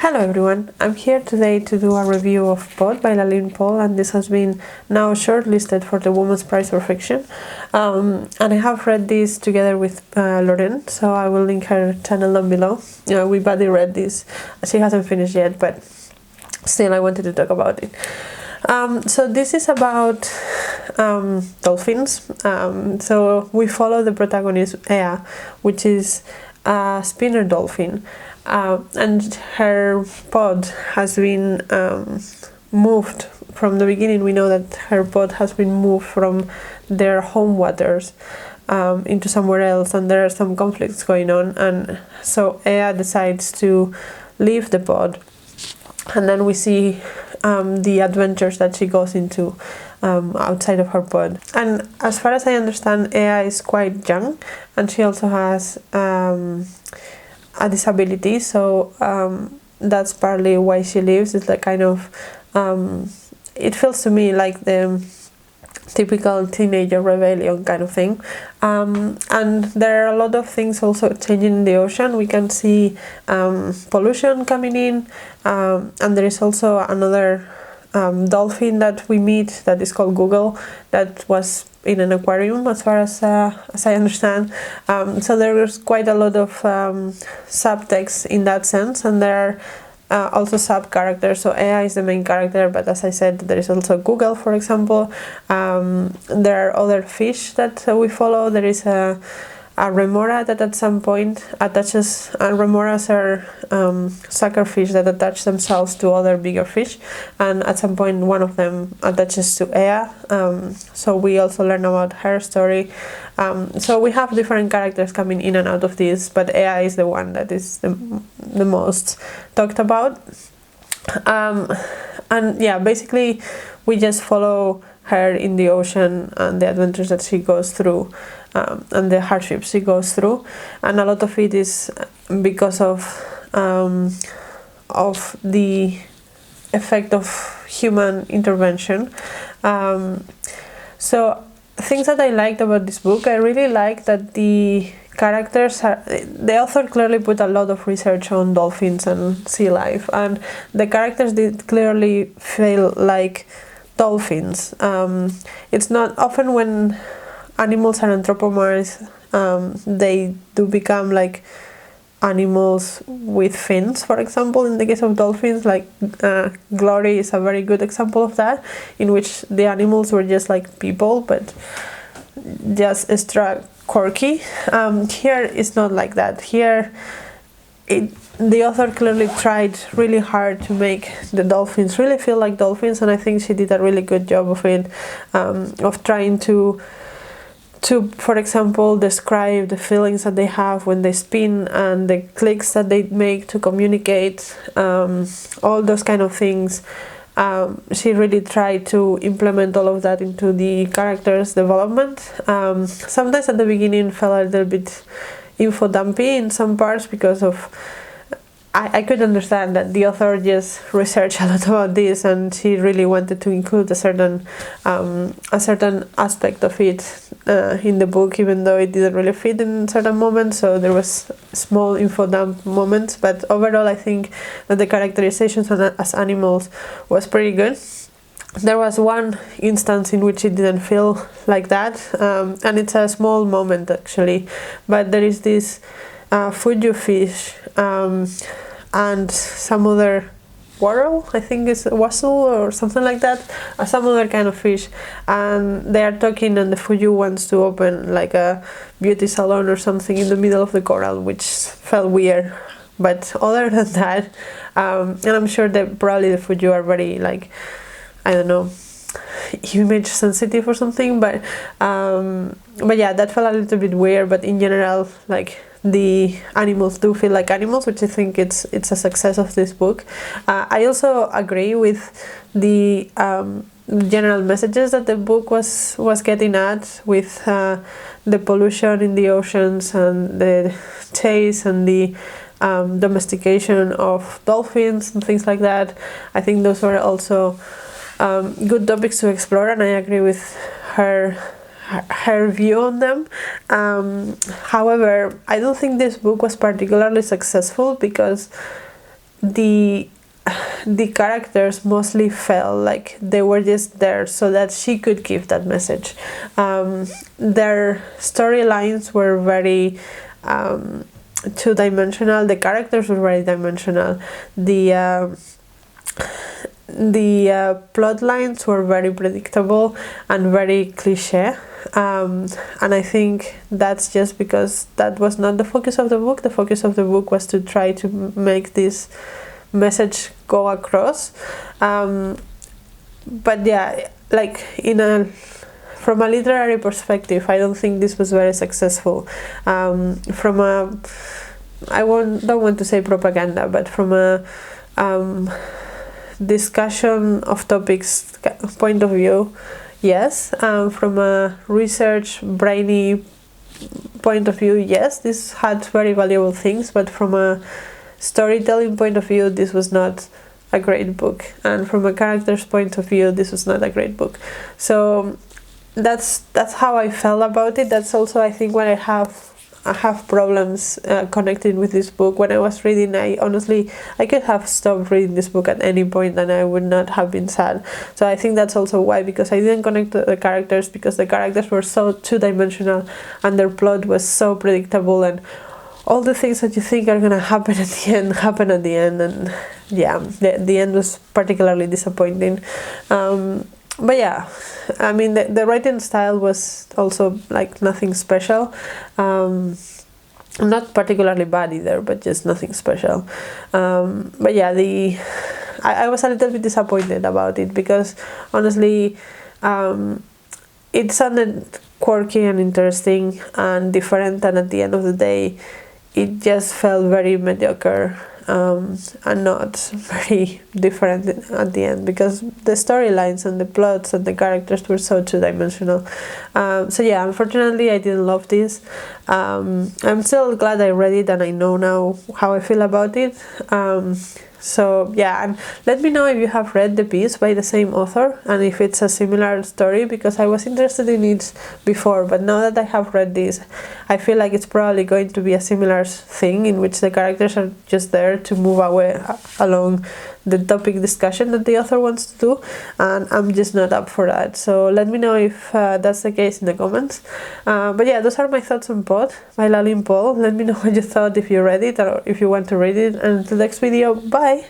Hello everyone, I'm here today to do a review of Pod by Laline Paull, and this has been now shortlisted for the Women's Prize for Fiction. And I have read this together with Lauranne, so I will link her channel down below. We badly read this. She hasn't finished yet, but still I wanted to talk about it. So this is about dolphins. So we follow the protagonist Ea, which is a spinner dolphin. And her pod has been moved from the beginning. We know that her pod has been moved from their home waters into somewhere else, and there are some conflicts going on, and so Ea decides to leave the pod, and then we see the adventures that she goes into outside of her pod. And as far as I understand, Ea is quite young, and she also has a disability, so that's partly why she leaves. It's like kind of it feels to me like the typical teenager rebellion kind of thing, and there are a lot of things also changing in the ocean. We can see pollution coming in, and there is also another dolphin that we meet that is called Google, that was in an aquarium, as far as I understand. So there's quite a lot of subtext in that sense, and there are also sub-characters. So Ea is the main character, but as I said, there is also Google, for example. There are other fish that we follow. There is a remora that at some point attaches, remoras are sucker fish that attach themselves to other bigger fish, and at some point one of them attaches to Ea, so we also learn about her story. So we have different characters coming in and out of this, but Ea is the one that is the most talked about. And yeah, basically we just follow her in the ocean and the adventures that she goes through, and the hardships she goes through, and a lot of it is because of the effect of human intervention. So things that I liked about this book, I really like that the characters are, the author clearly put a lot of research on dolphins and sea life, and the characters did clearly feel like dolphins. It's not often when animals are anthropomorphized, they do become like animals with fins, for example. In the case of dolphins, like Glory is a very good example of that, in which the animals were just like people, but just extra quirky. Here it's not like that. Here the author clearly tried really hard to make the dolphins really feel like dolphins, and I think she did a really good job of it, of trying to, for example, describe the feelings that they have when they spin and the clicks that they make to communicate, all those kind of things. She really tried to implement all of that into the characters' development. Sometimes at the beginning felt a little bit info dumpy in some parts, because of I could understand that the author just researched a lot about this, and she really wanted to include a certain aspect of it in the book, even though it didn't really fit in certain moments. So there was small info dump moments, but overall I think that the characterizations as animals was pretty good. There was one instance in which it didn't feel like that, and it's a small moment actually, but there is this Fuju fish and some other worrel, I think it's a wassail or something like that, or some other kind of fish, and they are talking, and the Fuju wants to open like a beauty salon or something in the middle of the coral, which felt weird. But other than that, and I'm sure that probably the Fuju are very, like, I don't know, image sensitive or something, but yeah, that felt a little bit weird. But in general, like, the animals do feel like animals, which I think it's a success of this book. I also agree with the general messages that the book was getting at, with the pollution in the oceans and the chase and the domestication of dolphins and things like that. I think those were also good topics to explore, and I agree with her view on them. However, I don't think this book was particularly successful, because the characters mostly felt like they were just there so that she could give that message. Their storylines were very two-dimensional. The characters were very dimensional. The plot lines were very predictable and very cliche, and I think that's just because that was not the focus of the book. The focus of the book was to try to make this message go across, but yeah, like from a literary perspective, I don't think this was very successful. From a, don't want to say propaganda, but from a discussion of topics point of view, yes. From a research brainy point of view, yes, this had very valuable things, but from a storytelling point of view, this was not a great book, and from a character's point of view, this was not a great book. So that's how I felt about it. That's also, I think, when I have problems connecting with this book. When I was reading, I could have stopped reading this book at any point and I would not have been sad. So I think that's also why, because I didn't connect to the characters, because the characters were so two-dimensional and their plot was so predictable, and all the things that you think are gonna happen at the end happen at the end, and yeah, the end was particularly disappointing. But yeah, I mean, the writing style was also like nothing special. Not particularly bad either, but just nothing special. But yeah, I was a little bit disappointed about it, because honestly, it sounded quirky and interesting and different, and at the end of the day, it just felt very mediocre. And not very different at the end, because the storylines and the plots and the characters were so two-dimensional. So yeah, unfortunately I didn't love this. I'm still glad I read it and I know now how I feel about it. So yeah, and let me know if you have read the piece by the same author and if it's a similar story, because I was interested in it before, but now that I have read this, I feel like it's probably going to be a similar thing in which the characters are just there to move away along the topic discussion that the author wants to do, and I'm just not up for that. So let me know if that's the case in the comments. But yeah, those are my thoughts on Pod by Laline Paull. Let me know what you thought, if you read it or if you want to read it, and until the next video, bye!